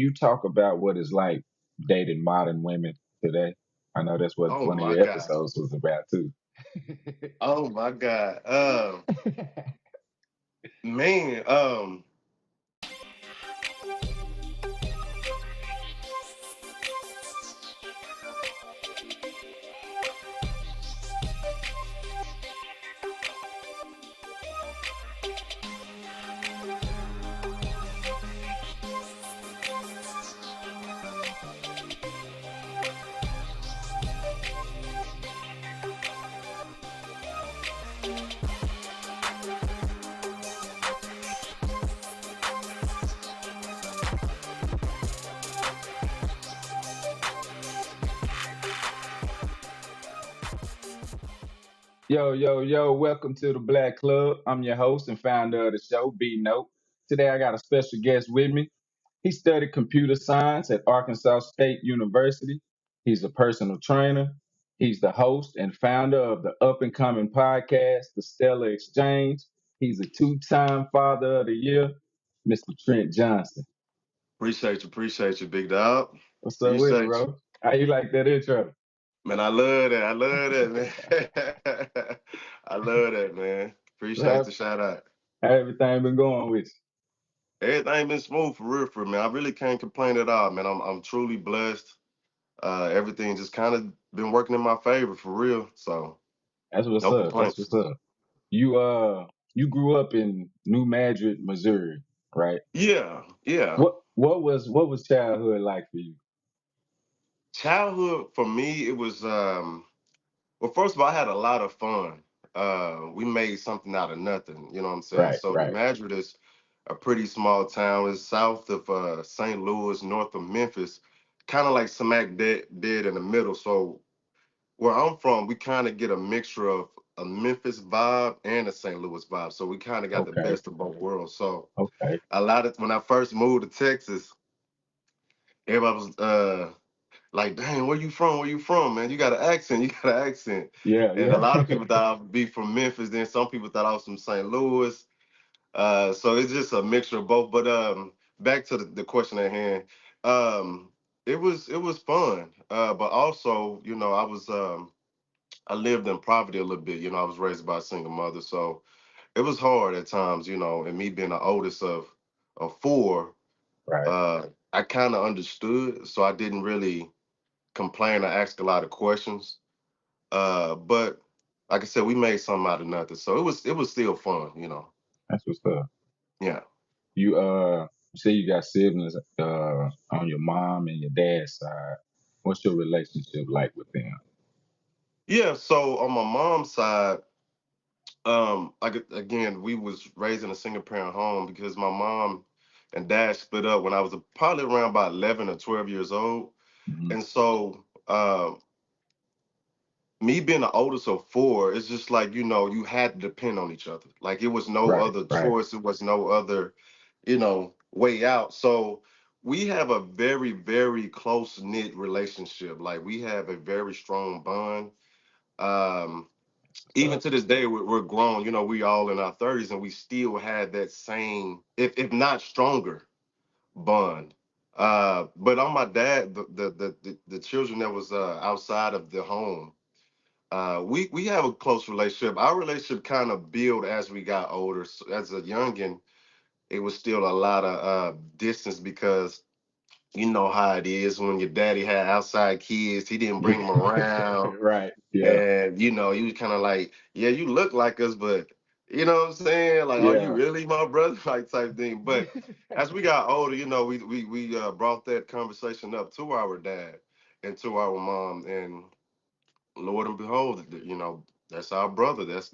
You talk about what it's like dating modern women today. I know that's what Oh one of my your God. episodes was about too. Oh my God. Man, Yo, yo, yo, welcome to the Black Club. I'm your host and founder of the show, BNOTE. Today I got a special guest with me. He studied computer science at Arkansas State University. He's a personal trainer. He's the host and founder of the up and coming podcast, The Stellar Exchange. He's a two-time Father of the Year, Mr. Trent Johnson. appreciate you, big dog. What's up with it, Appreciate you. bro? How you like that intro? Man, I love that. I love that, man. I love that, man. Appreciate How, the shout out. how everything been going with Everything been smooth for real, man. I really can't complain at all, man. I'm truly blessed. Everything just kind of been working in my favor for real. So you? That's what's no up. That's complaints. what's up. You grew up in New Madrid, Missouri, right? Yeah, yeah. What was childhood like for you? Childhood for me, it was well, first of all, I had a lot of fun. We made something out of nothing, you know what I'm saying? Right, So New right. Madrid is a pretty small town. It's south of St. Louis, north of Memphis, kind of like smack dead in the middle. So where I'm from, we kind of get a mixture of a Memphis vibe and a St. Louis vibe. So we kind of got the Okay, best of both worlds. So okay. a lot of when I first moved to Texas, everybody was like, dang, where you from? Where you from, man? You got an accent. You got an accent. Yeah, And a yeah. lot of people thought I'd be from Memphis. Then some people thought I was from St. Louis. So it's just a mixture of both. But back to the question at hand. Um, it was fun. But also, I lived in poverty a little bit. I was raised by a single mother, so it was hard at times. And me being the oldest of four, Right. uh, I kind of understood, so I didn't really complain or ask a lot of questions. But like I said, we made something out of nothing. So it was still fun. That's what's up. Yeah. You say you got siblings on your mom and your dad's side. What's your relationship like with them? Yeah. So on my mom's side, again, we was raised in a single parent home because my mom and dad split up when I was probably around about 11 or 12 years old. Hmm. And so me being the oldest of four, it's just like, you had to depend on each other. Like it was no Right, other right. choice. It was no other, way out. So we have a very, very close knit relationship. Like we have a very strong bond. Um, What's Even up? to this day, we're grown. We all in our 30s, and we still had that same, if not stronger, bond. But on my dad, the children that was outside of the home, we have a close relationship. Our relationship kind of built as we got older. So as a youngin, it was still a lot of distance because you know how it is when your daddy had outside kids. He didn't bring Yeah. them around, Right. Yeah. and you was kind of like, yeah, you look like us, but you know what I'm saying? Like, are you Yeah. really my brother? Like type thing. But as we got older, we brought that conversation up to our dad and to our mom, and Lord and behold, that's our brother. That's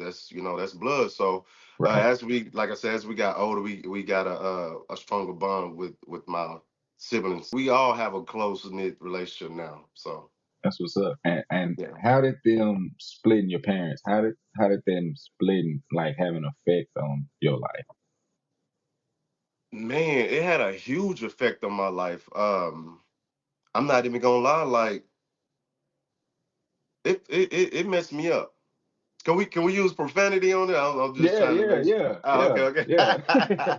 blood. So Right. as we, like I said, as we got older, we got a stronger bond with my siblings. We all have a close knit relationship now. So That's what's up. And yeah, how did them splitting your parents? How did them splitting like have an effect on your life? man, it had a huge effect on my life. I'm not even gonna lie, like it messed me up. Can we use profanity on it? I'm just Yeah, trying to yeah, make sure. yeah, Oh, yeah, okay, okay.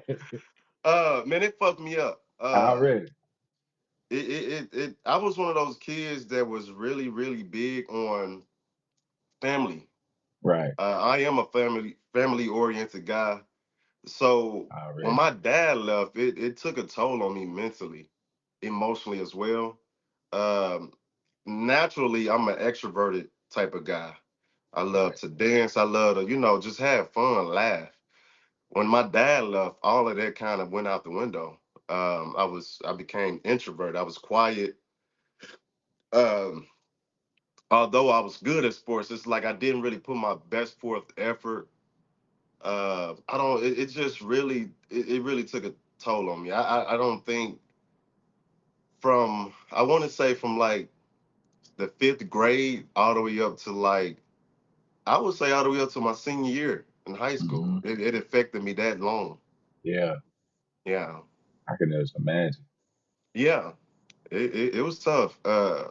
yeah. Man, it fucked me up. Already. I was one of those kids that was really, really big on family. Right. I am a family oriented guy. So when Already. my dad left, it took a toll on me mentally, emotionally as well. Um, Naturally, I'm an extroverted type of guy. I love Right. to dance. I love to, just have fun, laugh. When my dad left, all of that kind of went out the window. I became introvert. I was quiet. Um, Although I was good at sports, it's like I didn't really put my best forth effort. I don't. It just really, it really took a toll on me. I don't think I want to say from like the fifth grade all the way up to like I would say all the way up to my senior year in high school. Hmm. It affected me that long. Yeah. Yeah, I can just imagine. yeah. It was tough. I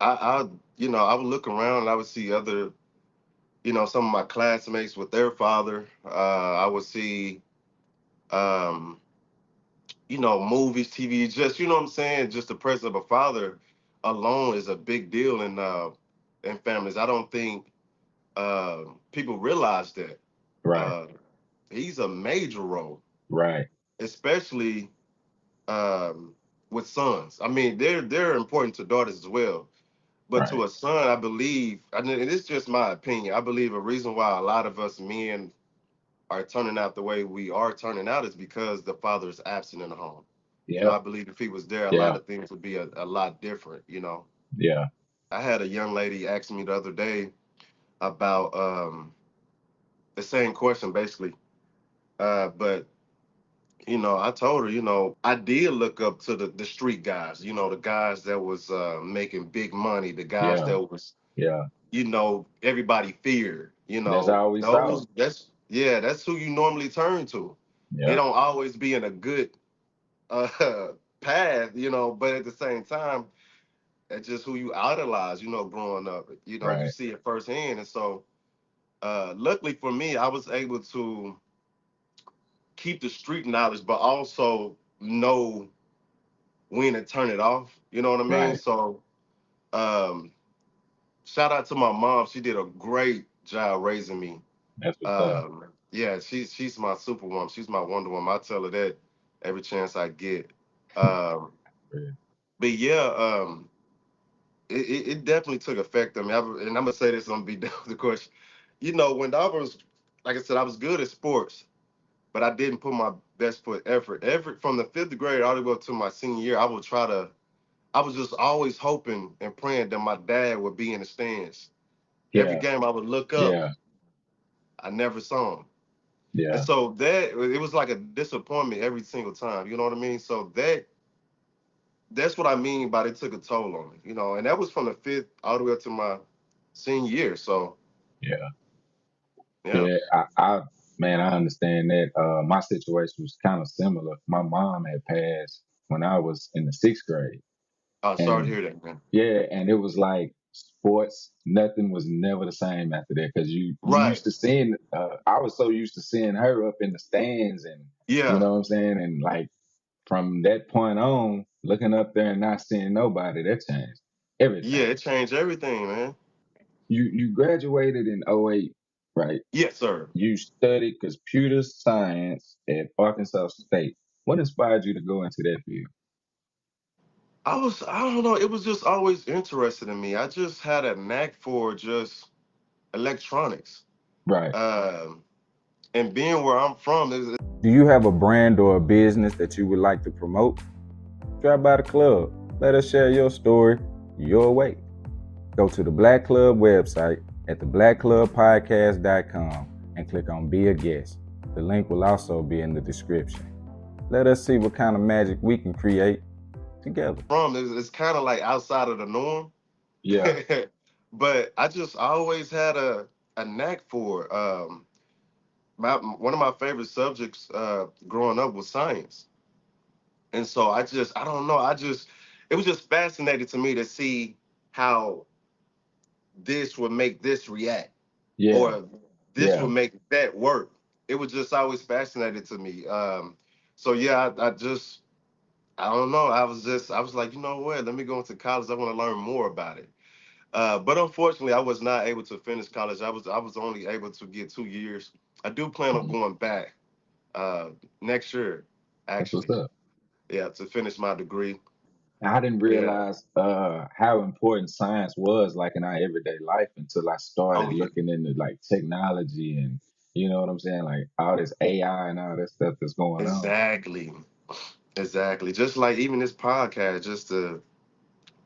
I would look around and I would see other, some of my classmates with their father. I would see, um, movies, TV, just what I'm saying. Just the presence of a father alone is a big deal in families. I don't think people realize that. Right. Uh, he's a major role, Right. especially um, with sons. I mean, they're important to daughters as well, but Right. to a son, I believe, and it's just my opinion. I believe a reason why a lot of us men are turning out the way we are turning out is because the father is absent in the home. Yep. I believe if he was there, a lot Yeah. of things would be a lot different. Yeah. I had a young lady ask me the other day about the same question basically. But I told her, I did look up to the street guys, the guys that was making big money, the guys Yeah. that was, Yeah. everybody feared, That's all we saw. that's who you normally turn to. It Yeah. don't always be in a good uh, path, but at the same time, that's just who you idolize, growing up. You Right. see it firsthand. And so, luckily for me, I was able to keep the street knowledge, but also know when to turn it off. You know what I mean? Right. So, um, shout out to my mom. She did a great job raising me. That's what's up. Yeah, she's my superwoman. She's my Wonder Woman. I tell her that every chance I get. Um, Yeah. but yeah, it definitely took effect on me. And I'm gonna say this, I'm gonna be done with the question. When I was, like I said, I was good at sports, but I didn't put my best foot effort. Every from the fifth grade all the way up to my senior year, I was just always hoping and praying that my dad would be in the stands. Every Yeah. game I would look up, Yeah. I never saw him. And Yeah. so that it was like a disappointment every single time. You know what I mean? So that's what I mean by it took a toll on me. And that was from the fifth all the way up to my senior year. So Yeah. yeah. Yeah. Man, I understand that. My situation was kind of similar. My mom had passed when I was in the sixth grade. Oh, sorry to And hear that, man. yeah, and it was like sports, nothing was never the same after that because you Right. used to seeing, I was so used to seeing her up in the stands and, you Yeah. know what I'm saying? And like from that point on, looking up there and not seeing nobody, that changed Yeah, everything. it changed everything, man. You graduated in '08, right? Yes, sir. You studied computer science at Arkansas State. What inspired you to go into that field? I don't know, it was just always interested in me. I just had a knack for just electronics. Right. Um, and being where I'm from is Do you have a brand or a business that you would like to promote? Drop by the club. Let us share your story your way. Go to the Black Club website at theblackclubpodcast.com and click on Be a Guest. The link will also be in the description. Let us see what kind of magic we can create together. it's kind of like outside of the norm. Yeah. But I always had a knack for it. One of my favorite subjects growing up was science. And so I don't know, it was just fascinating to me to see how this would make this react Yeah. or this Yeah. would make that work. It was just always fascinating to me. So yeah, I don't know. I was like, you know what? Let me go into college. I want to learn more about it. But unfortunately, I was not able to finish college. I was only able to get 2 years. I do plan on Mhm. going back uh, next year, That's what's actually. up. Yeah, to finish my degree. I didn't Yeah. realize how important science was like in our everyday life until I started Oh yeah. looking into like technology and you know what I'm saying, like all this AI and all that stuff that's going on. Exactly. Exactly. Just like even this podcast, just to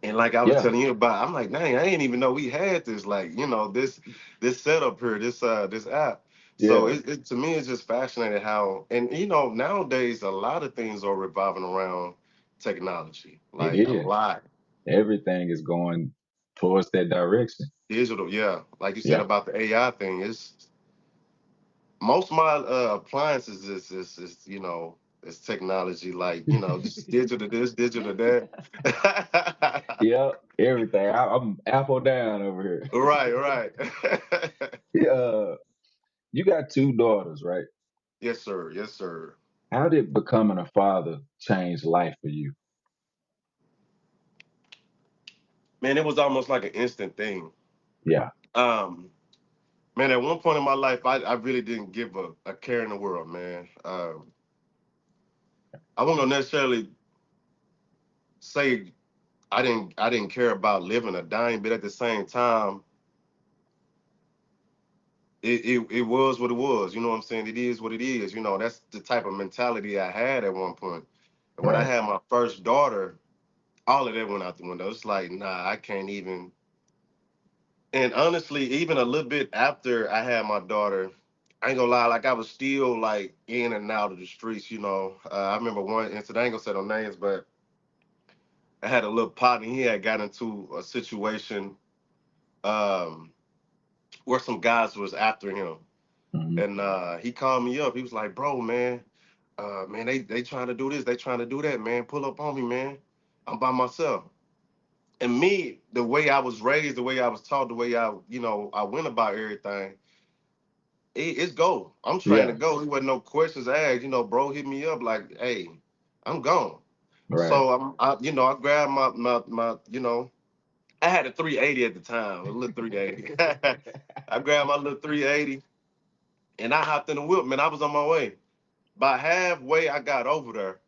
and like I was Yeah, telling you about, I'm like, dang, I didn't even know we had this, like, this setup here, this app. So yeah, it to me it's just fascinating how, and nowadays a lot of things are revolving around technology, it like a is. lot. Everything is going towards that direction. Digital, yeah. Like you said Yeah, about the AI thing, it's most of my appliances is it's technology, like, just digital this, digital that. yeah, everything. I'm Apple down over here. Right, right. Yeah, you got two daughters, right? Yes, sir. Yes, sir. How did becoming a father change life for you? Man, it was almost like an instant thing. Yeah, Um, Man, at one point in my life, I really didn't give a care in the world, man. I won't necessarily say I didn't care about living or dying, but at the same time, it was what it was. You know what I'm saying? It is what it is. That's the type of mentality I had at one point. And when I right. had my first daughter, all of that went out the window. It's like, nah, I can't even. And honestly, even a little bit after I had my daughter, I ain't gonna lie, like I was still like in and out of the streets. I remember one incident. I ain't gonna say no names, but I had a little partner. He had got into a situation um, where some guys was after him, Hmm. and he called me up. He was like, "Bro, man, man, they trying to do this, they trying to do that, man. Pull up on me, man. I'm by myself." And me, the way I was raised, the way I was taught, the way I went about everything, it's go. I'm trying to Yeah, go. There wasn't no questions asked. Bro hit me up like, "Hey, I'm gone." right. So I grabbed my. I had a 380 at the time, a little 380. I grabbed my little 380 and I hopped in the whip, man. I was on my way. By halfway, I got over there.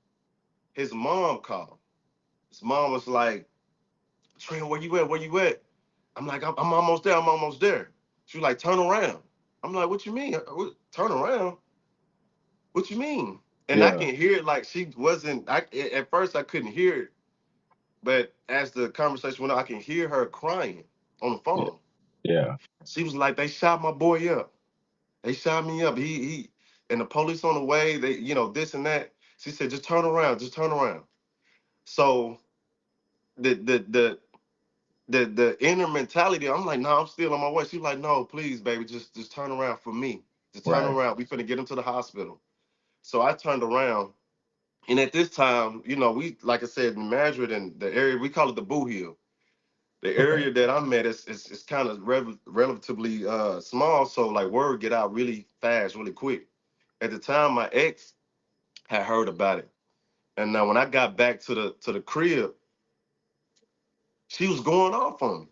His mom called. His mom was like, "Trent, where you at? Where you at?" I'm like, I'm almost there. I'm almost there. She was like, "Turn around." I'm like, "What you mean? Turn around? What you mean?" And I Yeah, can hear it like she wasn't. At first I couldn't hear it, but as the conversation went on, I can hear her crying on the yeah, phone. yeah, She was like, "They shot my boy up. They shot me up. And the police on the way. They this and that." She said, "Just turn around. Just turn around." So the the the the inner mentality, I'm like, "No, I'm still on my way." She's like, "No, please, baby, just turn around for me. Just turn right. around. We finna get him to the hospital." So I turned around. And at this time, we, like I said, in Madrid and the area, we call it the Boo Hill. The Okay. area that I'm at is kind of relatively small, so like word get out really fast, really quick. At the time, my ex had heard about it, and now when I got back to the crib, she was going off on me.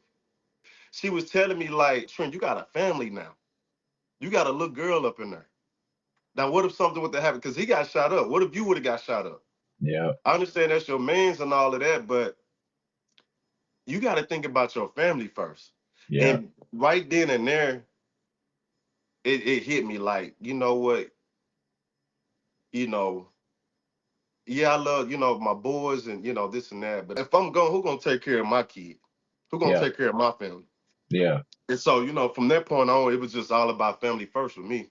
She was telling me like, "Trent, you got a family now. You got a little girl up in there. Now, what if something would have happened? Because he got shot up. What if you would have got shot up? Yeah, I understand that's your man's and all of that, but you got to think about your family first." yeah, And right then and there, it hit me like, you know what, you know, yeah, I love, my boys and this and that. But if I'm gone, who gonna take care of my kid? Who gonna yeah, take care of my family? yeah, And so, from that point on, it was just all about family first with me.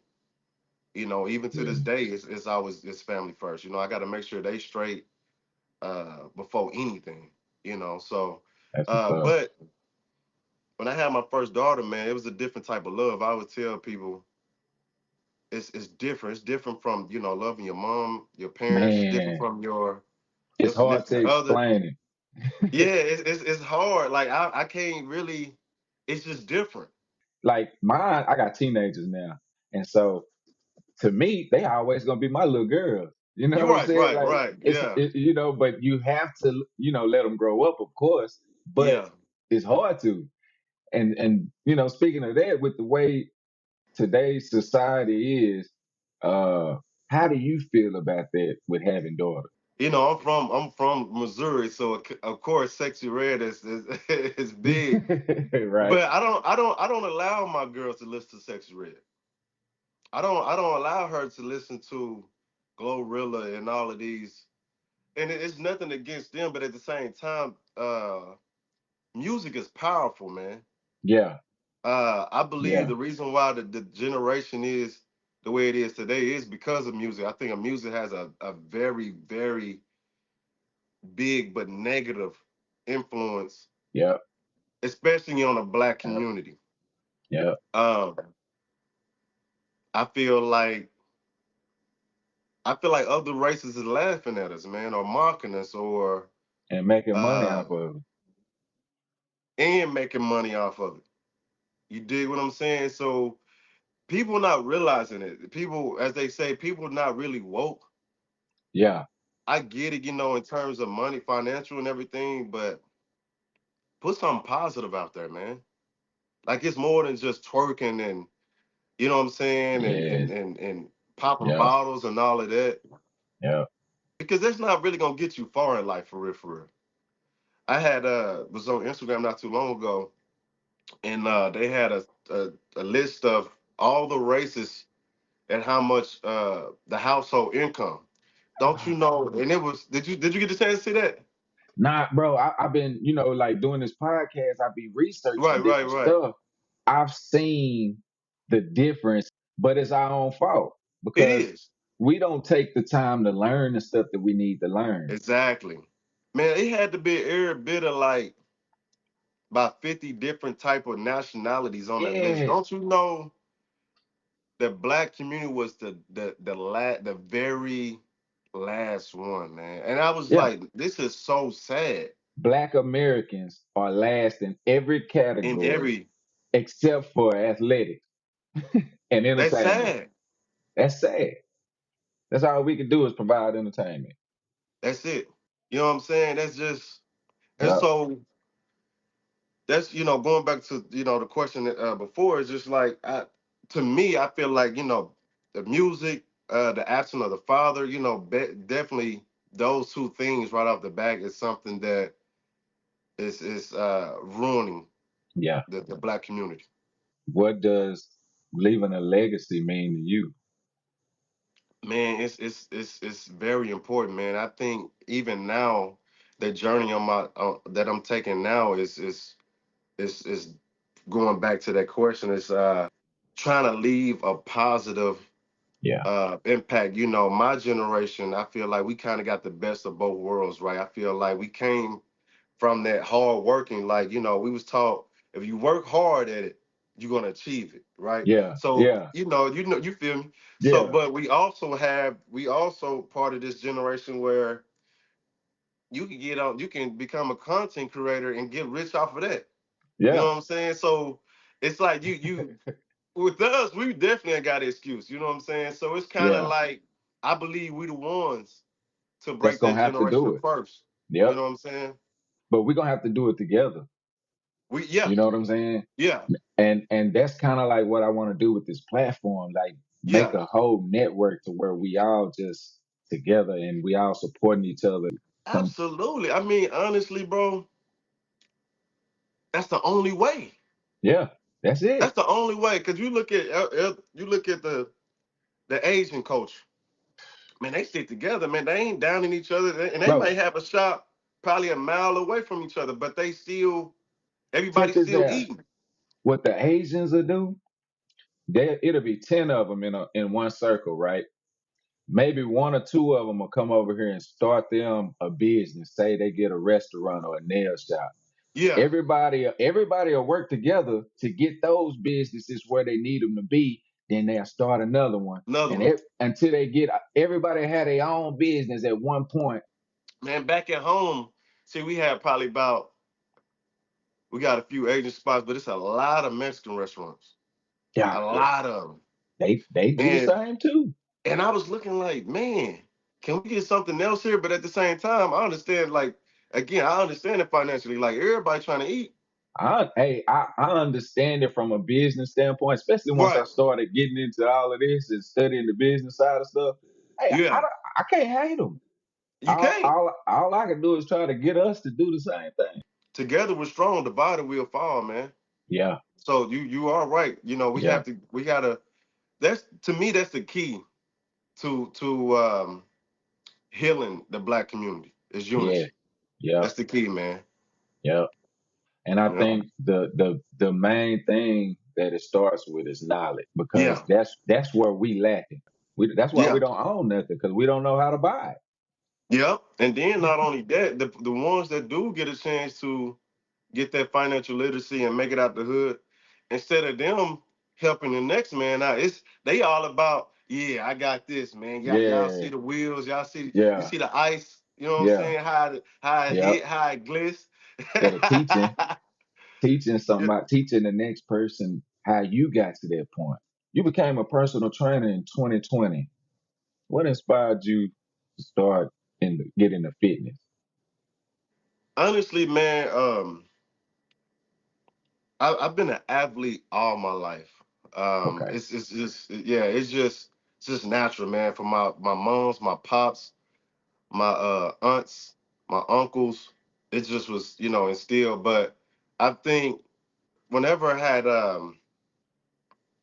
Even to this yeah. day, it's always it's family first. I got to make sure they straight before anything. So That's what's up. but when I had my first daughter, man, it was a different type of love. I would tell people it's different. It's different from loving your mom, your parents. It's different Man, from your it's hard to significant other. explain Yeah, it. it's hard. Like I can't really. It's just different. Like I got teenagers now, and so to me, they always gonna be my little girls. You know You're what I'm right, saying? right, Like right. Yeah, but you have to, let them grow up, of course. But yeah. it's hard to. And speaking of that, with the way today's society is, uh, how do you feel about that with having daughters? I'm from Missouri, so of course, Sexy Red is is big. Right? But I don't allow my girls to listen to Sexy Red. I don't allow her to listen to Glorilla and all of these. And it's nothing against them, but at the same time, music is powerful, man. Yeah, I believe yeah, the reason why the generation is the way it is today is because of music. I think music has a very, very big but negative influence, yeah, especially on the black yeah, community. yeah. Um, I feel like other races is laughing at us, man, or mocking us, or And making money uh, off of it. and making money off of it. You dig what I'm saying? So people not realizing it. People, as they say, people not really woke. Yeah, I get it, in terms of money, financial and everything, but put something positive out there, man. Like it's more than just twerking and you know what I'm saying, and yeah, and and, and popping yeah, bottles and all of that. yeah. Because that's not really gonna get you far in life for real, for real. I had was on Instagram not too long ago, and they had a list of all the races and how much the household income. Don't you know? And it was did you get the chance to see that? Nah, bro, I've been, like doing this podcast, I've been Right, researching right, different right. stuff. I've seen the difference, but it's our own fault It because is. we don't take the time to learn the stuff that we need to learn. Exactly. Man, it had to be every bit of like about 50 different type of nationalities on that list. Yeah, Don't you know the black community was the very last one, man. And I was yeah. like, this is so sad. Black Americans are last in every In category every except for athletics and That's entertainment. sad. That's sad. That's all we can do is provide entertainment. That's it. You know what I'm saying? That's just and Yeah, so that's going back to the question that, before is just like to me I feel like the music, the absence of the father, definitely those two things right off the bat is something that is ruining yeah. the black community. What does leaving a legacy mean to you? Man, it's very important, man. I think even now the journey on my that I'm taking now is going back to that question. Is trying to leave a positive Yeah, impact. My generation, I feel like we kind of got the best of both worlds, right? I feel like we came from that hard working, like, we was taught if you work hard at it, you're gonna achieve it, right? yeah, So, yeah, you feel me? So, yeah, but we also part of this generation where you can become a content creator and get rich off of that. You know yeah, what I'm saying? So it's like you with us, we definitely ain't got an excuse. You know what I'm saying? So it's kind of yeah. like I believe we the ones to That's break gonna that have to do generation it. first. You Yep. know what I'm saying? But we're gonna have to do it together. Yeah, You know what I'm saying? yeah, And that's kind of like what I want to do with this platform, like make yeah, a whole network to where we all just together and we all supporting each other. Come, absolutely. I mean, honestly, bro, that's the only way. yeah, that's That's it. the only way. Cause you look at the Asian culture. Man, they stick together. Man, they ain't downing each other, and they Bro, might have a shop probably a mile away from each other, but check everybody this still out. eating. What the Asians will do, it'll be 10 of them in one circle, right? Maybe one or two of them will come over here and start them a business. Say they get a restaurant or a nail shop. Yeah, Everybody will work together to get those businesses where they need them to be. Then they'll start another one, another and one. until they get everybody had their own business at one point. Man, back at home, see, we got a few Asian spots, but it's a lot of Mexican restaurants. Yeah, A lot of them. they do the And same too. and I was looking like, man. can we get something else here? But at the same time, I understand, like, again, I understand it financially. Like, everybody trying to eat. I understand it from a business standpoint, especially once I Right. started getting into all of this and studying the business side of stuff. Hey, Yeah. I can't hate them. You All, can't. all, all I can do is try to get us to do the same thing. Together we're strong, divided we'll fall, man. Yeah, So you are right. yeah, We gotta, that's, to me, that's the key to healing the black community is yeah, unity. yeah, That's the key, man. yeah. And I Yeah. think the main thing that it starts with is knowledge because Yeah. that's where we lacking. That's why we Yeah. don't own nothing because we don't know how to buy Yeah. And then not only that, the ones that do get a chance to get that financial literacy and make it out the hood, instead of them helping the next man out, it's they all about, yeah, I got this, man. it. Y'all Yeah, see the wheels, y'all see, you yeah, see the ice, you know what I'm yeah, saying? How it yeah. hit, how it gliss. Instead of teaching the next person how you got to that point. You became a personal trainer in 2020. What inspired you to start get into fitness? Honestly, man, I've been an athlete all my life. Okay, It's just, yeah, it's just natural, man. For my moms, my pops, my aunts, my uncles, it just was, instilled. But I think whenever I had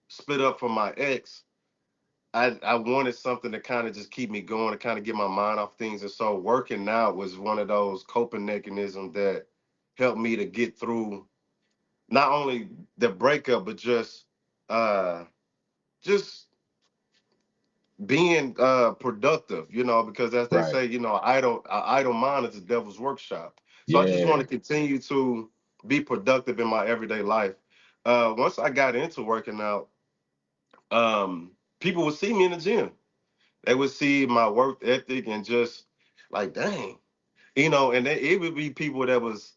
split up from my ex, I wanted something to kind of just keep me going, to kind of get my mind off things. And so working out was one of those coping mechanisms that helped me to get through not only the breakup, but just being productive, because as they right. say, idle mind is the devil's workshop. So I just want Yeah, to continue to be productive in my everyday life. Once I got into working out, people would see me in the gym. They would see my work ethic and just like, dang, and it would be people that was,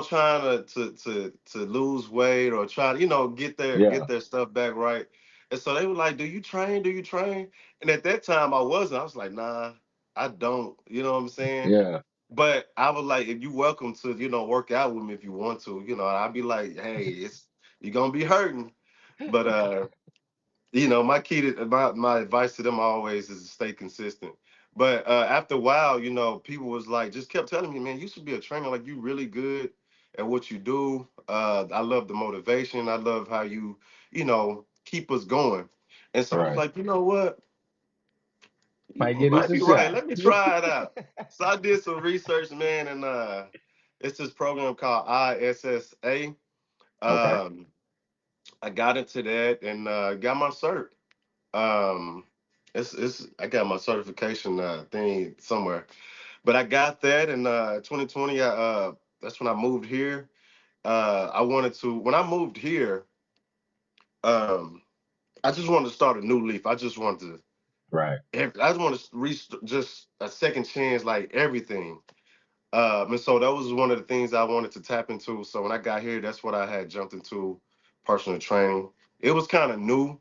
trying to lose weight or try to, yeah, get their stuff back right. And so they were like, "Do you train? Do you train?" And at that time, I wasn't. I was like, "Nah, I don't." You know what I'm saying? yeah, But I was like, "If you welcome to, work out with me if you want to." I'd be like, "Hey, you're gonna be hurting," but my key to my advice to them always is to stay consistent. But after a while, people was like, just kept telling me, man, you should be a trainer. Like, you really good at what you do. I love the motivation. I love how you, keep us going. And so I was right. like, you know what? Might You give this might a be right. shot. Let me try it out. So I did some research, man, and it's this program called ISSA. Okay, Um, I got into that and got my cert. Um, it's I got my certification thing somewhere, but I got that in 2020. That's when I moved here. I wanted to when I moved here. Um, I just wanted to start a new leaf. I just wanted to. right. I just wanted to just a second chance, like everything. And so that was one of the things I wanted to tap into. So when I got here, that's what I had jumped into, personal training. It was kind of new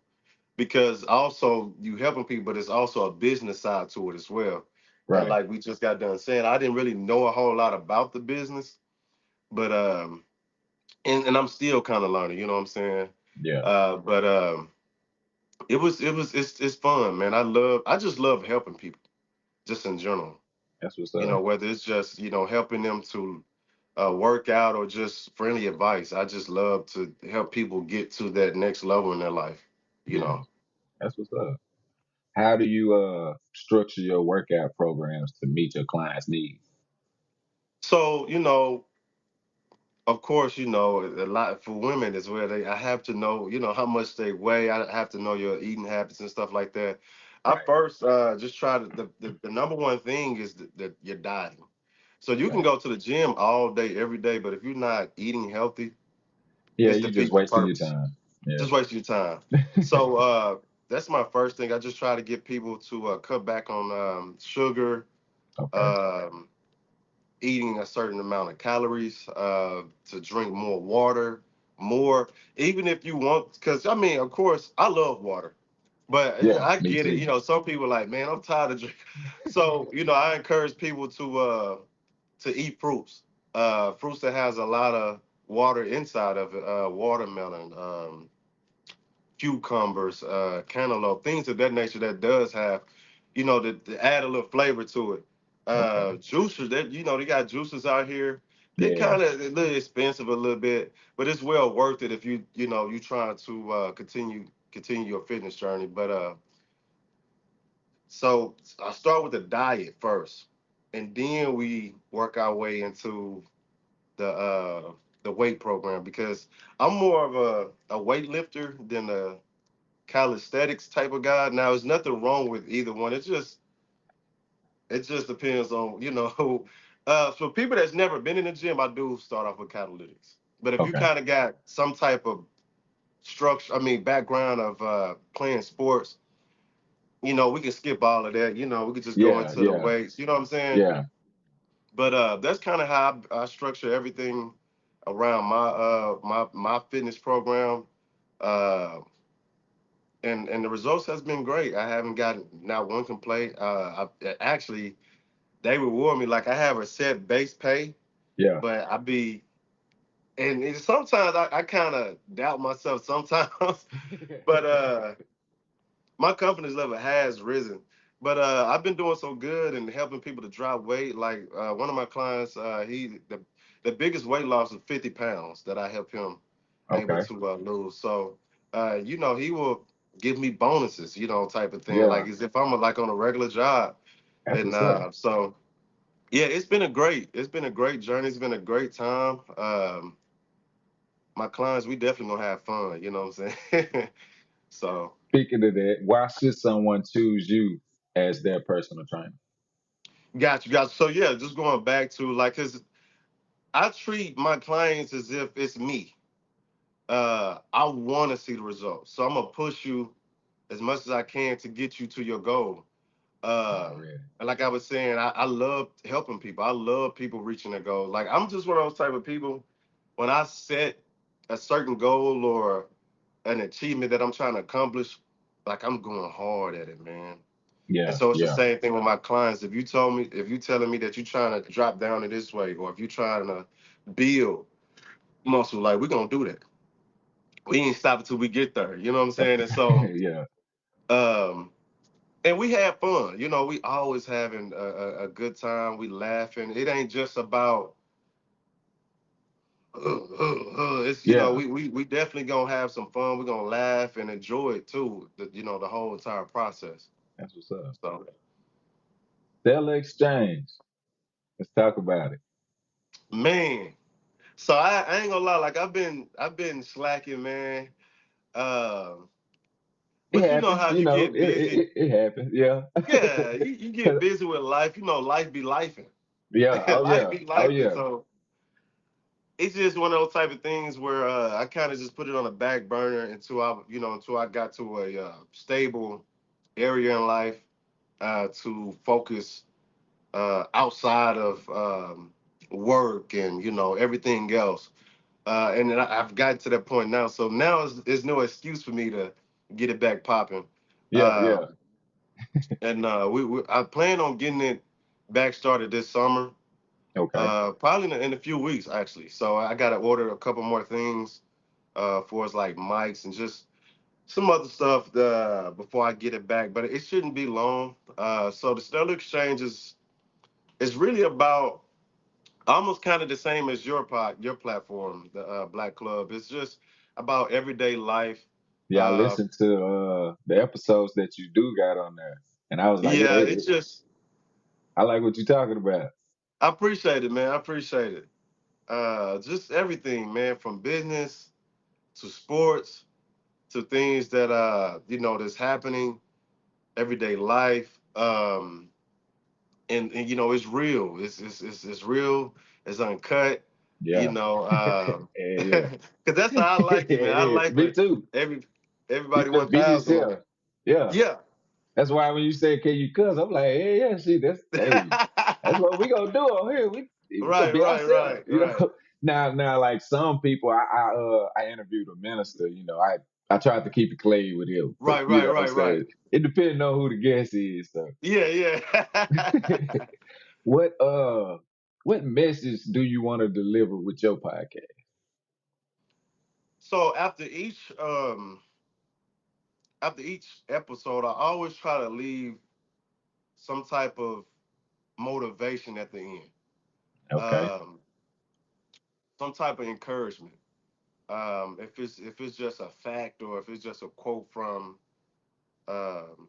because also you helping people, but it's also a business side to it as well. And Right. like we just got done saying, I didn't really know a whole lot about the business, but and I'm still kind of learning, you know what I'm saying? Yeah. But it's fun, man. I just love helping people, just in general. That's what's up. Whether it's just helping them to work out or just friendly advice. I just love to help people get to that next level in their life. You Yeah. know. That's what's up. How do you structure your workout programs to meet your clients' needs? So of course, a lot for women as well. I have to know, how much they weigh. I have to know your eating habits and stuff like that. I Right. first just try to the number one thing is your dieting. So you can Okay. go to the gym all day, every day, but if you're not eating healthy, Yeah, it's you just defeating the wasting your purpose. time. Yeah. Just wasting your time. So that's my first thing. I just try to get people to cut back on sugar, Okay. um, eating a certain amount of calories, to drink more water, more, even if you want, because I mean, of course, I love water. But Yeah, I me get it. too. You know, some people are like, man, I'm tired of drinking. So, you know, I encourage people to eat fruits. Fruits that has a lot of water inside of it. Watermelon, cucumbers, cantaloupe, things of that nature that does have, you know, to add a little flavor to it. Okay. Juicers that you know they got juices out here. They Yeah, kind of a little expensive a little bit, but it's well worth it if you know you trying to continue your fitness journey. But so I start with the diet first, and then we work our way into the weight program because I'm more of a weightlifter than a calisthenics type of guy. Now, there's nothing wrong with either one. It just depends on for people that's never been in the gym, I do start off with catalytics. But if you okay. kind of got some type of structure, I mean background of playing sports, you know, we can skip all of that. You know, we could just go Yeah, into the yeah, weights. You know what I'm saying? yeah. But that's kind of how I structure everything around my fitness program. Uh, and the results has been great. I haven't gotten not one complaint. Actually they reward me like I have a set base pay, Yeah. but sometimes I kind of doubt myself sometimes, but my confidence level has risen. But I've been doing so good and helping people to drop weight. Like one of my clients, the biggest weight loss is 50 pounds that I help him able Okay. to lose. So you know, he will give me bonuses, you know, type of thing, Yeah. like as if I'm like on a regular job. That's And what's up. so yeah, it's been a great journey. It's been a great time. My clients, we definitely gonna have fun. You know what I'm saying? So. Speaking of that, why should someone choose you as their personal trainer? Got you, got you. So yeah, just going back to like, cause I treat my clients as if it's me. I want to see the results, so I'm gonna push you as much as I can to get you to your goal. Uh, Already. and like I was saying, I love helping people. I love people reaching their goal. Like I'm just one of those type of people. When I set a certain goal or an achievement that I'm trying to accomplish, like I'm going hard at it, man. And Yeah, so it's the yeah, same thing with my clients. If you telling me that you're trying to drop down in this way, or if you're trying to build muscle, like we're gonna do that. We ain't stop until we get there. You know what I'm saying? And so, yeah, um, and we have fun. You know, we always having a good time. We laughing. It ain't just about. It's yeah. we definitely gonna have some fun. We're gonna laugh and enjoy it too. The whole entire process. That's what's up. So Stellar Exchange. Let's talk about it. man, so I ain't gonna lie, like I've been slacking, man. Um, It but you know happens, how you you know. get busy. It happens. Yeah. Yeah, you get busy with life. You know, life be lifing. Yeah. Oh Life yeah. be Oh lifing. yeah. So it's just one of those type of things where I kind of just put it on the back burner until I got to a stable area in life to focus outside of work and everything else. And then I've gotten to that point now. So now it's no excuse for me to get it back popping. Yeah. Uh, Yeah. and I plan on getting it back started this summer, Okay. probably in a few weeks actually. So I got to order a couple more things for us like mics and just some other stuff before I get it back. But it shouldn't be long. So the Stellar Exchange is really about almost kind of the same as your platform, the Black Club. It's just about everyday life. Yeah. I Uh, listened to the episodes that you do got on there, and I was like, yeah, it's just I like what you're talking about. I appreciate it, man. I appreciate it. Just everything, man, from business to sports to things that that's happening everyday life. And it's real. It's real. It's uncut. You Yeah. know, Yeah. Yeah. because that's how I Yeah. like it, man. I It is. like Me when too. every everybody You're busy as 1,000 on. hell. Yeah. Yeah. That's why when you say, "Can you cuss?" I'm like, "Yeah, yeah, see, that's what we gonna do on here. We gonna Right, be right, ourselves, right, right. Now, like some people, I interviewed a minister. I tried to keep it clean with him. Right, You right, know what I'm right, right. saying? It depends on who the guest is. So, Yeah, yeah. what what message do you want to deliver with your podcast? So after each episode, I always try to leave some type of motivation at the end. Okay. Um, some type of encouragement. If it's just a fact or if it's just a quote from um,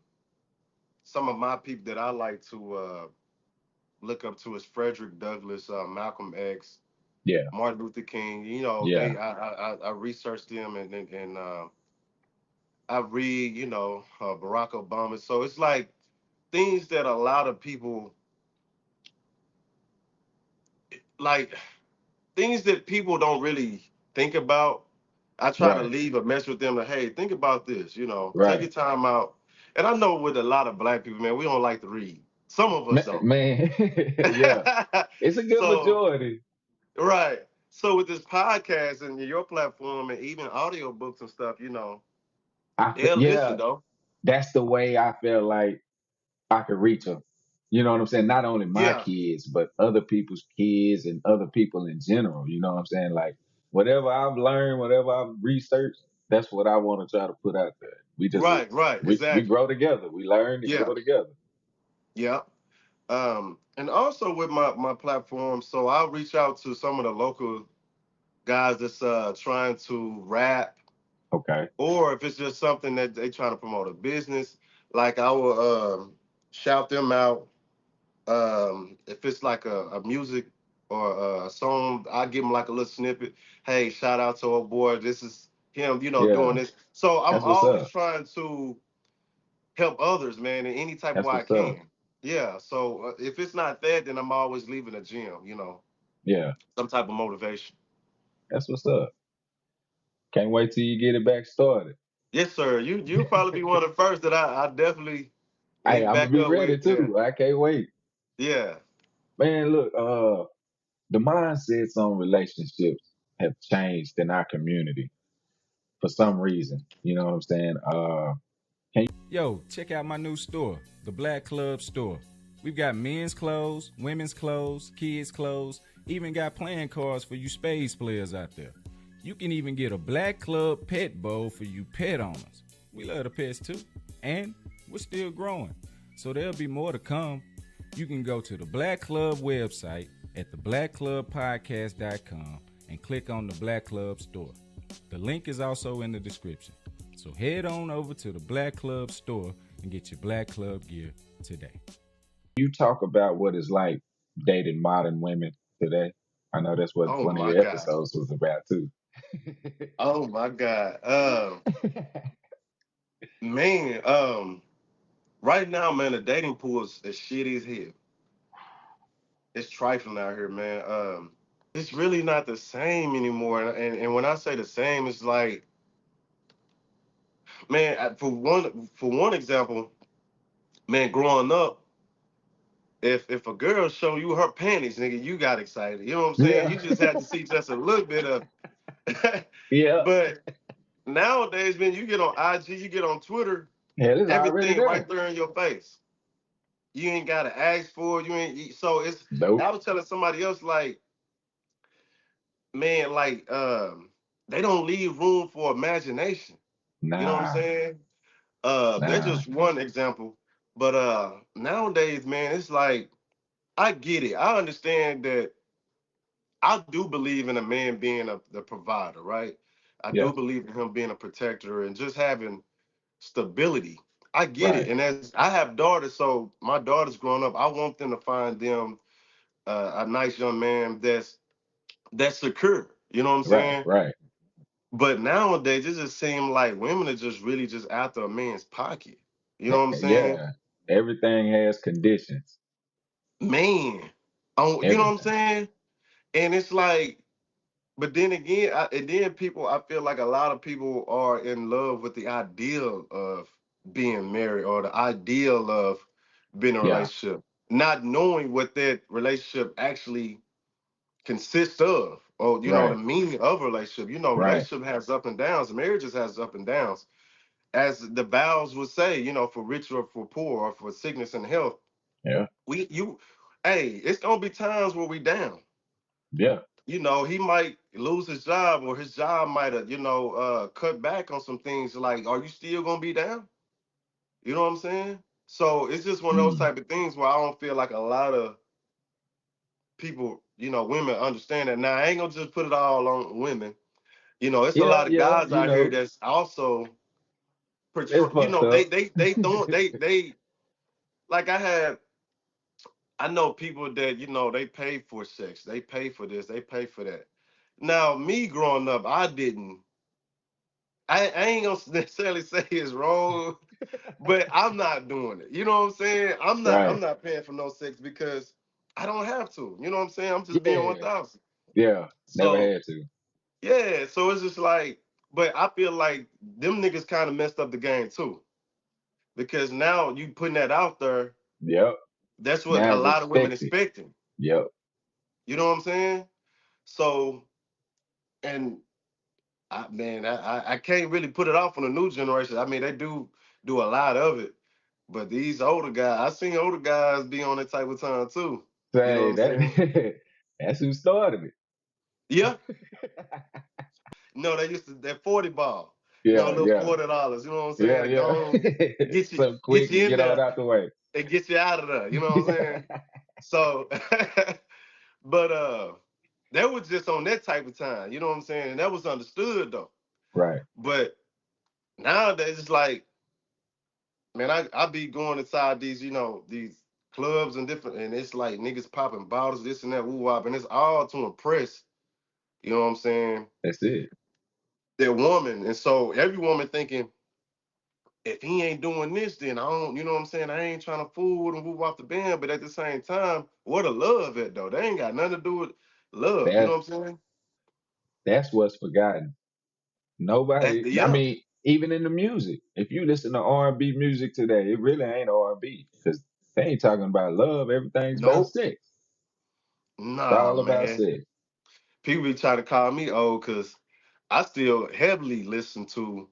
some of my people that I like to look up to is Frederick Douglass, Malcolm X, Yeah. Martin Luther King. You know, Yeah. I researched them and I read, Barack Obama. So it's like things that a lot of people like things that people don't really think about. I try to Right. leave a message with them that, hey, think about this, take Right. your time out. And I know with a lot of black people, man, we don't like to read. Some of us don't. Man, yeah. It's a good So, majority. right. So with this podcast and your platform and even audiobooks and stuff, they'll listen Yeah, though. that's the way I feel like I could reach them. You know what I'm saying? Not only my Yeah. kids, but other people's kids and other people in general. You know what I'm saying? Like whatever I've learned, whatever I've researched, that's what I want to try to put out there. We just Right, right, we exactly. grow together. We learn and Yeah. grow together. Yeah. And also with my platform, so I'll reach out to some of the local guys that's trying to rap, Okay. or if it's just something that they trying to promote a business, like I will shout them out. If it's like a music or a song, I give them like a little snippet. Hey, shout out to our boy. This is him, doing Yeah, this. So I'm that's what's always up. trying to help others, man, in any type of That's way I what's up. can. Yeah. So if it's not that, then I'm always leaving a gym, Yeah, some type of motivation. that's what's up. Can't wait till you get it back started. Yes, sir. You'll probably be one of the first that I definitely Hey, link I'm gonna back be up ready with. And too. I can't wait. yeah. Man, look, the mindsets on relationships have changed in our community for some reason. You know what I'm saying? Yo, check out my new store, the Black Club Store. We've got men's clothes, women's clothes, kids' clothes, even got playing cards for you spades players out there. You can even get a Black Club pet bowl for you pet owners. We love the pets too. And we're still growing. So there'll be more to come. You can go to the Black Club website at theblackclubpodcast.com and click on the Black Club store. The link is also in the description. So head on over to the Black Club store and get your Black Club gear today. You talk about what it's like dating modern women today. I know that's what Oh one of my your God. episodes was about too. Oh my God. Man. Right now, man, the dating pool is shitty as hell. It's trifling out here, man. It's really not the same anymore. And when I say the same, it's like, man, for one example, man, growing up, if a girl show you her panties, nigga, you got excited. You know what I'm saying? Yeah, You just had to see just a little bit of. yeah. But nowadays, man, you get on IG, you get on Twitter, Hell, it's already everything right there. there in your face. You ain't gotta ask for it. You ain't so it's I Nope. was telling somebody else, like, man, like they don't leave room for imagination. You know what I'm Nah, saying? That's nah. just one example. But nowadays, man, it's like I get it. I understand that I do believe in a man being the provider, right? I Yeah, do believe in him being a protector and just having stability. I get it. right, And as I have daughters, so my daughters growing up, I want them to find them a nice young man that's secure. You know what I'm right, saying? right. But nowadays, it just seems like women are just really just after a man's pocket. You know what I'm saying? Yeah, everything has conditions. Man, you know what I'm Everything. saying? And it's like, but then again, and then people, I feel like a lot of people are in love with the ideal of being married or the ideal of being in a Yeah, relationship, not knowing what that relationship actually consists of. or the Right. meaning of a relationship. Right. Relationship has up and downs. Marriages has up and downs. As the vows would say, for rich or for poor or for sickness and health. Yeah. Hey, it's gonna be times where we down. Yeah. He might lose his job, or his job might have, cut back on some things. Like, are you still gonna be down? You know what I'm saying? So it's just one of those Mm. type of things where I don't feel like a lot of people, women understand that. Now I ain't gonna just put it all on women. It's a Yeah. lot of Yeah. guys out here that's also It's fucked they up. they throwing they like I know people that they pay for sex, they pay for this, they pay for that. Now me growing up, I didn't. I ain't gonna necessarily say it's wrong, but I'm not doing it. You know what I'm saying? I'm Right. not paying for no sex because I don't have to. You know what I'm saying? I'm just being Yeah. 1,000. Yeah. Never So had to. yeah, so it's just like, but I feel like them niggas kind of messed up the game too, because now you putting that out there, Yep. that's what Now a it's lot of women expected. expecting. Yep. You know what I'm saying? So, and I can't really put it off on the new generation. I mean, they do a lot of it, but these older guys, I seen older guys be on that type of time too. You know what Say I'm saying? that that's who started it. Yeah. No, they used to that 40 ball. Yeah, Little yeah. $40. You know what I'm Yeah, saying? yeah. Go on, So get quick you and in get on there out the way. and get you out of there. You know what I'm saying? So, but that was just on that type of time. You know what I'm saying? And that was understood though. Right. But nowadays it's like, man, I be going inside these, these clubs and different, and it's like niggas popping bottles, this and that, woo wop, and it's all to impress. You know what I'm saying? That's it. Their woman, and so every woman thinking, if he ain't doing this, then I don't. You know what I'm saying? I ain't trying to fool with him, move off the band. But at the same time, what a love at though? They ain't got nothing to do with love. You know That what I'm saying? that's what's forgotten. Nobody. I Yeah. mean, even in the music, if you listen to R&B music today, it really ain't R&B because they ain't talking about love. Everything's about Nope. sex. It's Nah, all about man. sex. People be trying to call me old because I still heavily listen to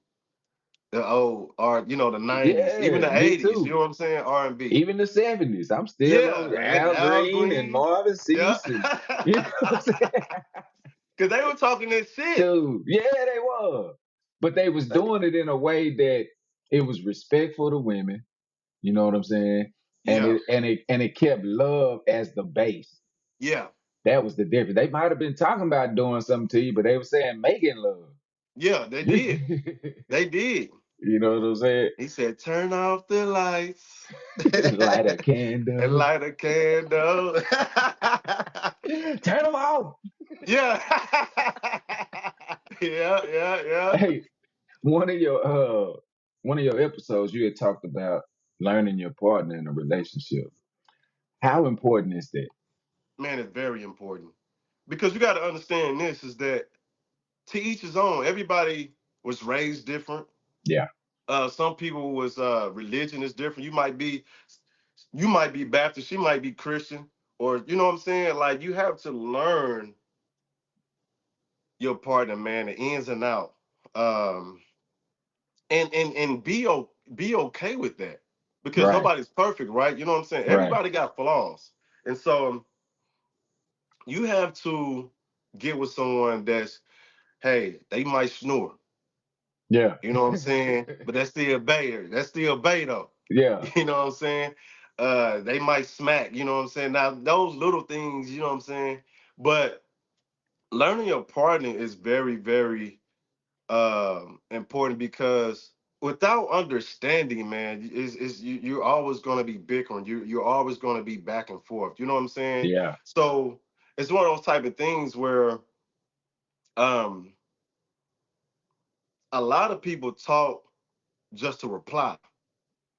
the old or the 90s, even Yeah, the me 80s. You too. know what I'm saying? R&B. Even the 70s. I'm still on Yeah, and Al Al Green and Green. Marvin Yeah. Cease and you know what I'm saying? Cause they were talking this shit. Dude, yeah, they were. But they was They- doing it in a way that it was respectful to women. You know what I'm saying? And Yeah, it kept love as the base. yeah, That was the difference. They might have been talking about doing something to you, but they were saying making love. yeah. They did. You They did. know what I'm saying? He said, "Turn off the lights Light a and candle. light a candle." Turn them off. Yeah, yeah, yeah, yeah. Hey, one of your one of your episodes you had talked about learning your partner in a relationship. How important is that? Man, it's very important because you got to understand this is that to each his own. Everybody was raised different. Yeah. Some people was religion is different. You might be Baptist, she might be Christian, or you know what I'm saying. Like you have to learn your partner, man, the ins and out, um, and be okay with that because Right. nobody's perfect, right? You know what I'm saying. Right. Everybody got flaws, and so you have to get with someone that's, hey, they might snore. Yeah. You know what I'm saying? But that's still Bayer. That's still Bay though. Yeah. You know what I'm saying? They might smack, you know what I'm saying? Now those little things, you know what I'm saying? But learning your partner is very, very important because without understanding, man, you're always gonna be bickering. You're always gonna be back and forth. You know what I'm saying? Yeah. So it's one of those type of things where um a lot of people talk just to reply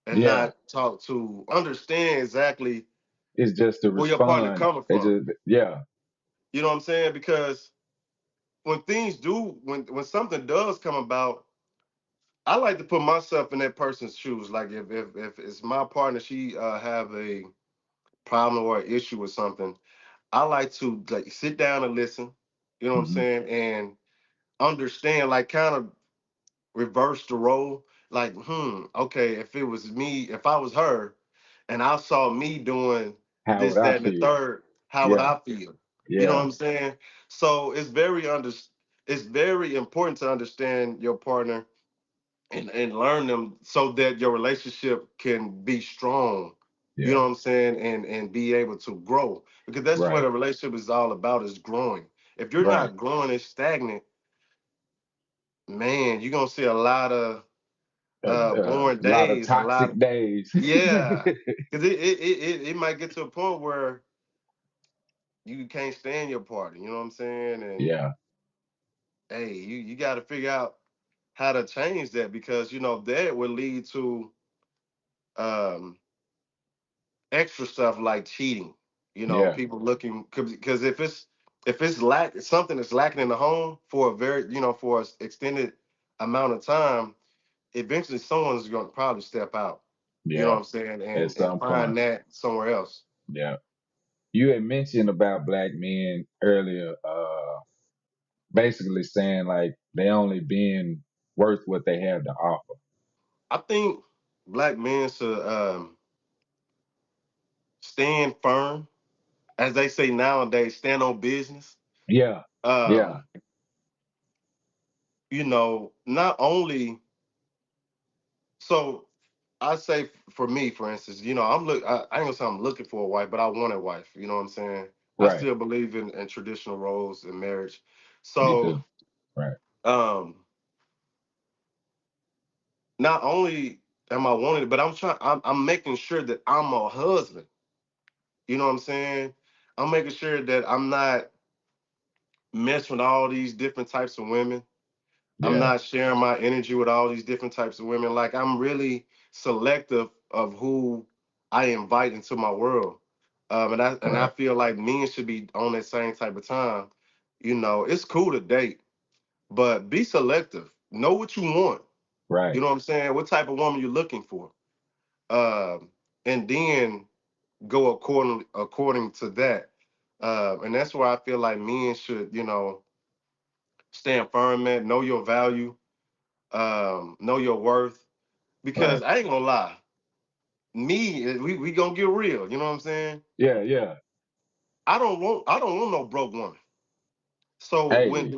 and Yeah. not talk to understand exactly It's just to where your partner respond. coming They from. just yeah. You know what I'm saying? Because when something does come about, I like to put myself in that person's shoes. Like if it's my partner, she have a problem or an issue with something, I like to like sit down and listen, You know what I'm Hmm. saying? And understand, like, kind of reverse the role. Like, okay, if it was me, if I was her, and I saw me doing How this, would I that, and the feel? third, how would Yeah, I feel? You know what yeah, I'm saying? So it's very important to understand your partner and learn them so that your relationship can be strong. You yeah. know what I'm saying? And be able to grow. Because that's what Right, a relationship is all about, is growing. If you're right. not growing, it's stagnant, man, you're gonna see a lot of A born lot of days, a lot toxic of, days. yeah, because it might get to a point where you can't stand your partner. You know what I'm saying? And Yeah, hey, you got to figure out how to change that, because that will lead to um extra stuff like cheating. yeah, People looking, because if it's something that's lacking in the home for a very for an extended amount of time, eventually someone's going to probably step out. You know what yeah. I'm saying? At And some point. find that somewhere else. Yeah. You had mentioned about black men earlier, basically saying like they only being worth what they have to offer. I think black men should stand firm, as they say nowadays, stand on business. Yeah, yeah, Um, Not only so I say, for me, for instance, I ain't gonna say I'm looking for a wife, but I want a wife. You know what I'm saying? I right. still believe in traditional roles in marriage. Me So too. Right. um not only am I wanting it, but I'm making sure that I'm a husband. You know what I'm saying? I'm making sure that I'm not messing with all these different types of women. I'm Yeah, not sharing my energy with all these different types of women. Like, I'm really selective of who I invite into my world. And I right, feel like men should be on that same type of time. It's cool to date, but be selective. Know what you want. You right, know what I'm saying? What type of woman you're looking for. And then go according to that. And that's where I feel like men should, stand firm, man. Know your value, know your worth. Because right. I ain't gonna lie, we gonna get real. You know what I'm saying? Yeah, yeah. I don't want no broke woman. So Hey, when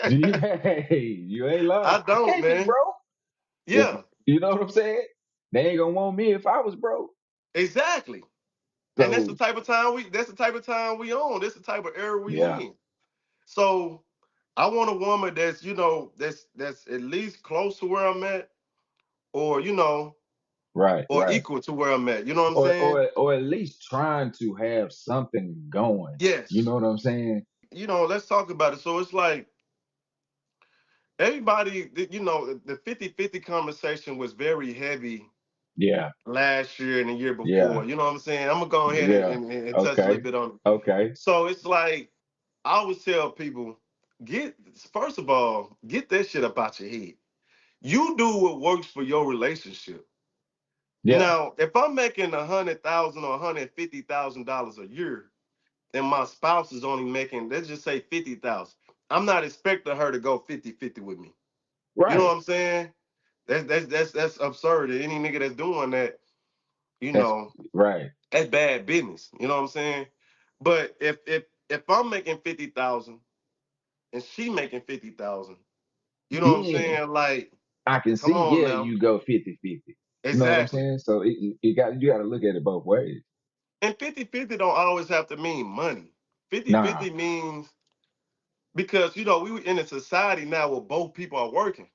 hey, you ain't lying. I I don't, can't be man. broke. If Yeah, you know what I'm saying, they ain't gonna want me if I was broke. exactly. And So that's the type of time we on. That's the type of era we yeah, in. So I want a woman that's, that's at least close to where I'm at, or right, or right. equal to where I'm at. You know what I'm Or saying? or at least trying to have something going. You Yes. know what I'm saying? Let's talk about it. So it's like everybody, the 50-50 conversation was very heavy Yeah, last year and the year yeah, before. You know what I'm saying? I'm gonna go ahead yeah. and touch a Okay, little bit on it. okay. So it's like, I always tell people, get first of all, get that shit up out your head. You do what works for your relationship. Yeah, Now, if I'm making $100,000 or $150,000 a year, and my spouse is only making, let's just say 50,000, I'm not expecting her to go 50-50 with me. You know right. what I'm saying? That's absurd. Any nigga that's doing that, you That's know, right. that's bad business. You know what I'm saying? But if I'm making 50,000 and she making 50,000, you know what I'm Then saying? Like, I can come see, on yeah, now. you go 50-50. You know what I'm Exactly. saying? So you got to look at it both ways. And 50-50 don't always have to mean money. Nah, 50-50 means, because we in a society now where both people are working.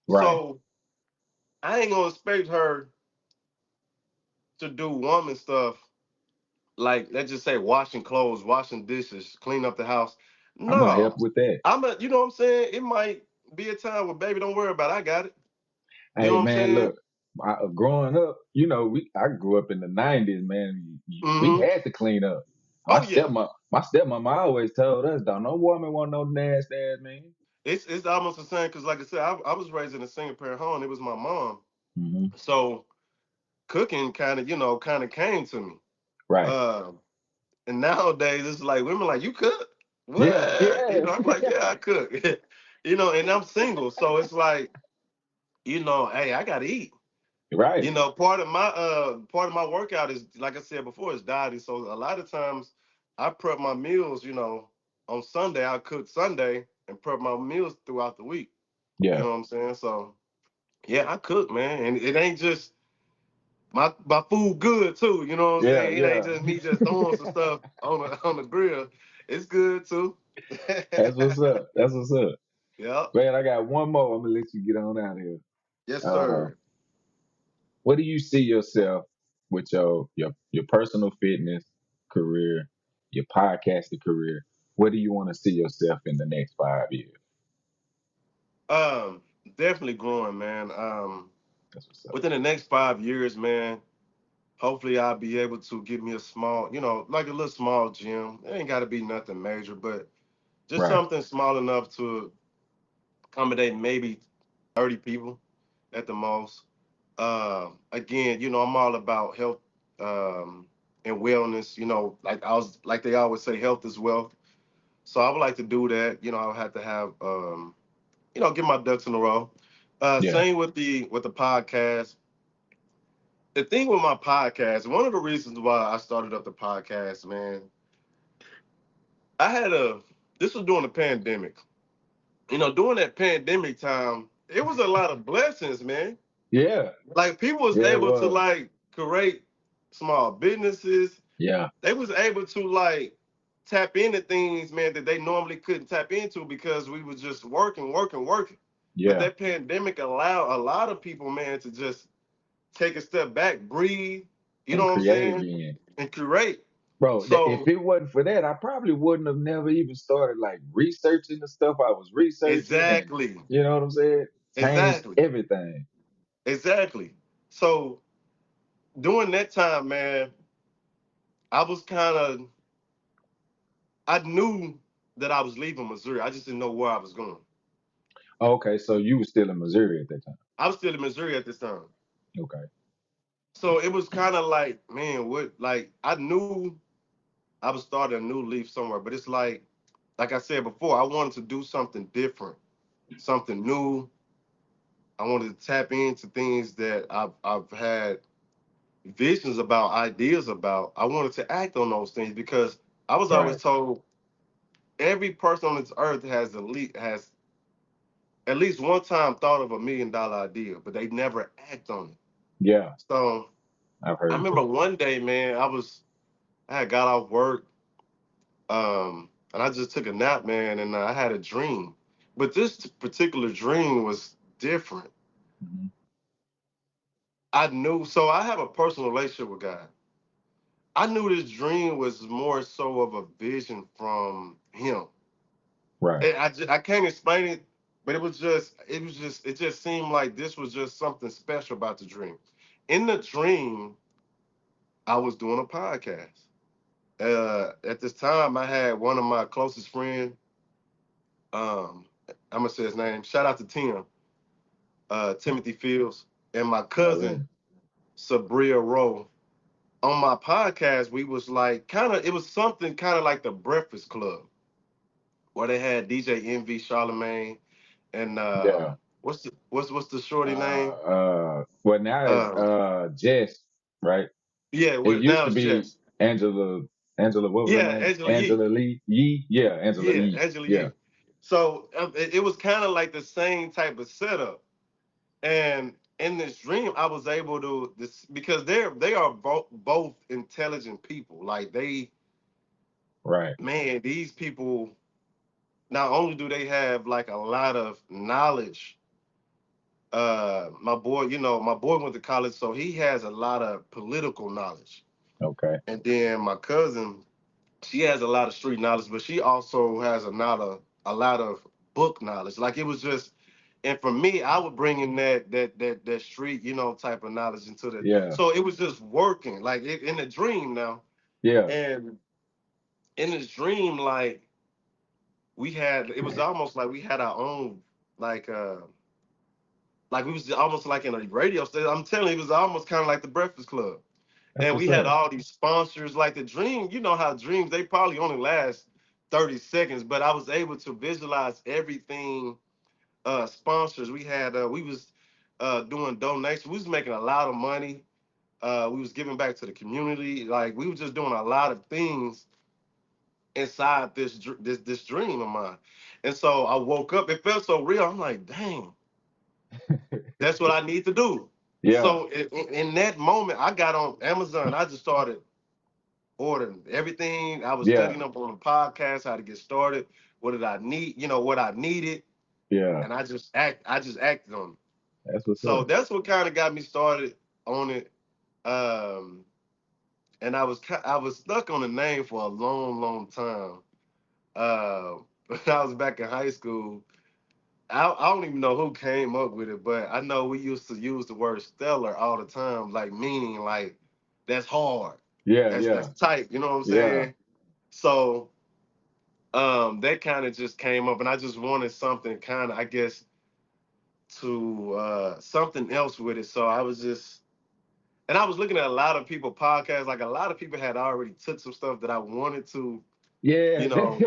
right. So I ain't gonna expect her to do woman stuff, like, let's just say washing clothes, washing dishes, clean up the house. I'm gonna help No, with that. you know what I'm saying? It might be a time where, baby, don't worry about it. I got it. You know Hey what I'm man, saying? look, growing up, I grew up in the '90s, man. We Mm-hmm. had to clean up. Oh yeah. My stepmama always told us, "Don't no woman want no nasty ass man." It's almost the same, because, like I said, I was raised in a single parent home. It was my mom. Hmm. So cooking kind of came to me. Right. Uh, and nowadays it's like women like, you cook? Yeah, what? yeah. I'm like, yeah, I cook. And I'm single, so it's like, hey, I gotta eat. Right. Part of my workout is, like I said before, is dieting. So a lot of times I prep my meals, on Sunday. I cook Sunday and prep my meals throughout the week. You Yeah, know what I'm saying? So yeah, I cook, man. And it ain't just my food good too. You know what I'm yeah, saying? It ain't yeah. just me just throwing some stuff on the grill. It's good too. That's what's up. That's what's up. Yep. Man, I got one more. I'm gonna let you get on out of here. Yes, Uh, sir. what do you see yourself with your personal fitness career, your podcasting career? Where do you want to see yourself in the next 5 years? Um, Definitely growing, man. That's what's up. Within the next 5 years, man, hopefully I'll be able to get me a small, like a little small gym. It ain't got to be nothing major, but just Right. something small enough to accommodate maybe 30 people at the most. Again, I'm all about health and wellness. Like they always say, health is wealth. So I would like to do that. I would have to have get my ducks in a row. Yeah. Same with the podcast. The thing with my podcast, one of the reasons why I started up the podcast, man, I had a this was during the pandemic. During that pandemic time, it was a lot of blessings, man. Yeah. Like people was Yeah, it able to was. like create small businesses. Yeah. They was able to like tap into things, man, that they normally couldn't tap into because we was just working, working, working. But Yeah. that pandemic allowed a lot of people, man, to just take a step back, breathe, you know And what I'm create saying? again. And curate. Bro, if So it wasn't for that, I probably wouldn't have never even started like researching the stuff I was researching and exactly, you know what I'm saying? Changed exactly, everything. exactly. So during that time, man, I was kind of I knew that I was leaving Missouri. I just didn't know where I was going. Okay, so you were still in Missouri at that time. I was still in Missouri at this time. Okay. So it was kind of like, man, what like I knew I was starting a new leaf somewhere, but it's like I said before, I wanted to do something different, something new. I wanted to tap into things that I've had visions about, ideas about. I wanted to act on those things because I was always Right. told every person on this earth has at least one time thought of $1 million idea, but they never act on it. Yeah, So I've I heard remember that. one day, man, I had got off work, and I just took a nap, man, and I had a dream. But this particular dream was different. Mhm. I knew, so I have a personal relationship with God. I knew this dream was more so of a vision from Him. Right. I can't explain it, but it just seemed like this was just something special about the dream. In the dream, I was doing a podcast. At this time, I had one of my closest friends. Um, I'm gonna say his name. Shout out to Tim, Timothy Fields, and my cousin Already. Sabria Rowe. On my podcast, we was like it was something kind of like the Breakfast Club, where they had DJ Envy, Charlemagne, and Yeah. what's the shorty name? Well now it's Um, Jess, right? yeah, It well used now to it's be Jess. Angela, what was her Yeah, name? Angela Yee. Angela Lee Yee? Yeah, Angela Yeah, Yee. Angela Yeah. Yee. So it was kind of like the same type of setup. And in this dream, I was able to this because they are both intelligent people. Like Right. man, these people not only do they have like a lot of knowledge. My boy went to college, so he has a lot of political knowledge. Okay. And then my cousin, she has a lot of street knowledge, but she also has a lot of book knowledge. Like it was just, and for me, I would bring in that street, type of knowledge into the. Yeah. So it was just working, like in a dream now. Yeah. And in this dream, like it was almost like we had our own, like we was almost like in a radio station. I'm telling you, it was almost kind of like the Breakfast Club. That's And what's we had up. all these sponsors, like the dream. You know how dreams, they probably only last 30 seconds, but I was able to visualize everything. Sponsors, we was doing donations. We was making a lot of money. We was giving back to the community. Like we was just doing a lot of things inside this dream of mine. And so I woke up. It felt so real. I'm like, dang, that's what I need to do. Yeah, So in that moment, I got on Amazon. I just started ordering everything. I was yeah, studying up on the podcast, how to get started. What did I need? What I needed, yeah. and I just acted on it. That's what's So up. that's what kind of got me started on it. Um, and I was stuck on the name for a long, long time. When I was back in high school, I don't even know who came up with it, but I know we used to use the word stellar all the time, like meaning like that's hard, Yeah, yeah, that's tight. You know what I'm yeah, saying? So that kind of just came up, and I just wanted something kind of, I guess, to something else with it. So I was just, and I was looking at a lot of people podcasts. Like a lot of people had already took some stuff that I wanted to, yeah.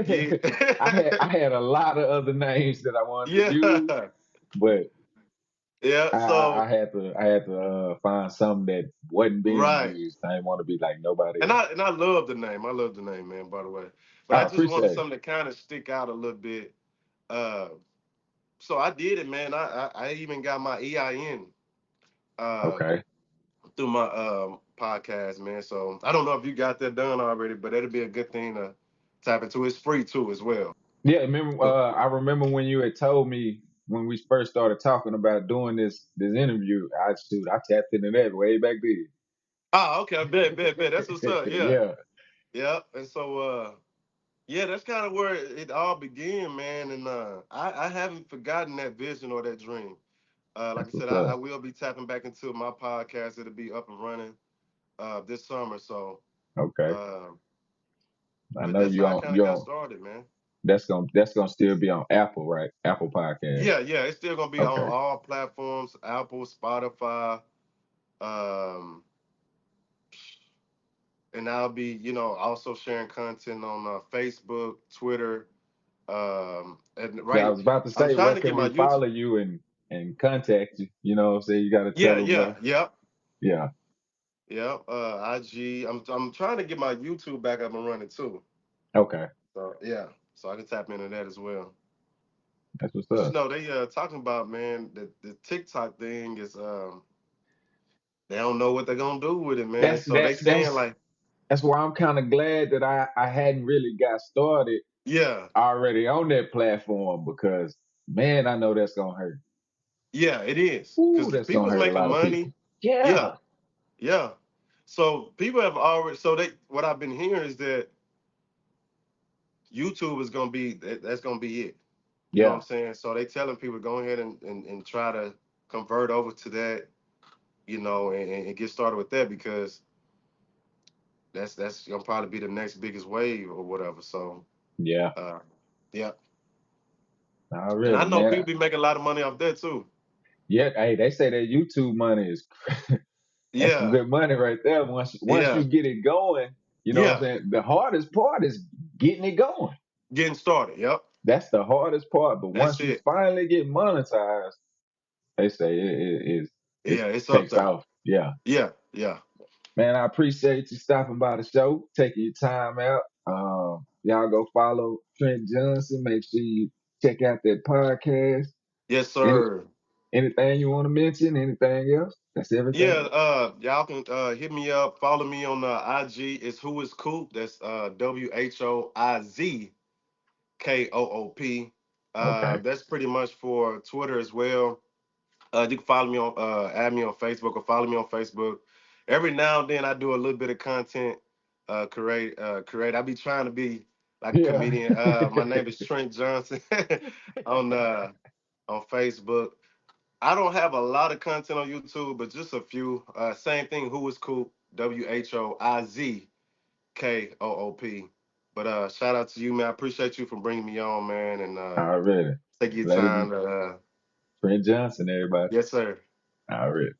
get. I had a lot of other names that I wanted to use, Yeah, but yeah. I So had to find something that wasn't being right, used. I didn't want to be like nobody and else. I love the name. I love the name, man. By the way, but I I just wanted appreciate it. something to kind of stick out a little bit. Uh, so I did it, man. I even got my EIN. Uh, Okay. through my podcast, man. So I don't know if you got that done already, but that'd be a good thing to tap into. It's free too as well. Yeah, remember. But I remember when you had told me when we first started talking about doing this interview. I tapped into that way back then. okay, I bet. That's what's up. Yeah. Yeah, Yeah. And so yeah, that's kind of where it all began, man. And I haven't forgotten that vision or that dream. Like that's I said, what's I up. will be tapping back into my podcast. It'll be up and running this summer. So Okay. uh, I but know that's you how I on kind of you got on started, man. that's gonna still be on Apple, right? Apple Podcast. Yeah, it's still gonna be on Okay. all platforms: Apple, Spotify, um, and I'll be, also sharing content on Facebook, Twitter, and Yeah, I right. was about to I'm say, trying where to get can my we YouTube. follow you and contact you? You know what I'm saying? You gotta tell Yeah, them yeah, where. yep, Yeah. yep. IG. I'm trying to get my YouTube back up and running too. Okay. So yeah, so I can tap into that as well. That's what's But up. they talking about, man, the TikTok thing is they don't know what they're gonna do with it, man. That's So they that's saying that's like, that's why I'm kind of glad that I hadn't really got started yeah, already on that platform because man, I know that's gonna hurt. yeah, it is Ooh, because that's gonna people's hurt a making lot of people. money. Yeah. Yeah, yeah. So people have already. So they what I've been hearing is that YouTube is gonna be that's gonna be it. You know what I'm Yeah. saying? So they telling people go ahead and try to convert over to that, and get started with that because that's gonna probably be the next biggest wave or whatever. So Yeah. uh, yeah, and I Already, know man. people be making a lot of money off that too. Yeah, hey, they say that YouTube money is that's some Yeah, good money right there. Once yeah, you get it going, you know what I'm yeah. saying? The hardest part is getting it going. Getting started. Yep, That's the hardest part. But that's once you it. finally get monetized, they say it Yeah, it's up takes there. off. Yeah. Yeah, yeah. Man, I appreciate you stopping by the show, taking your time out. Y'all go follow Trent Johnson. Make sure you check out that podcast. Yes, Any sir. anything you want to mention? Anything else? That's everything. Yeah, y'all can hit me up, follow me on IG. It's Who is Coop. That's WHOIZKOOP. Okay. That's pretty much for Twitter as well. You can follow me on add me on Facebook or follow me on Facebook. Every now and then I do a little bit of content create. I be trying to be like a Yeah. comedian. My name is Trent Johnson on on Facebook. I don't have a lot of content on YouTube, but just a few. Same thing. Who is Coop? WHOIZKOOP. But shout out to you, man. I appreciate you for bringing me on, man, and Already. take your Pleasure. time to. Trent Johnson, everybody. Yes, sir. Already.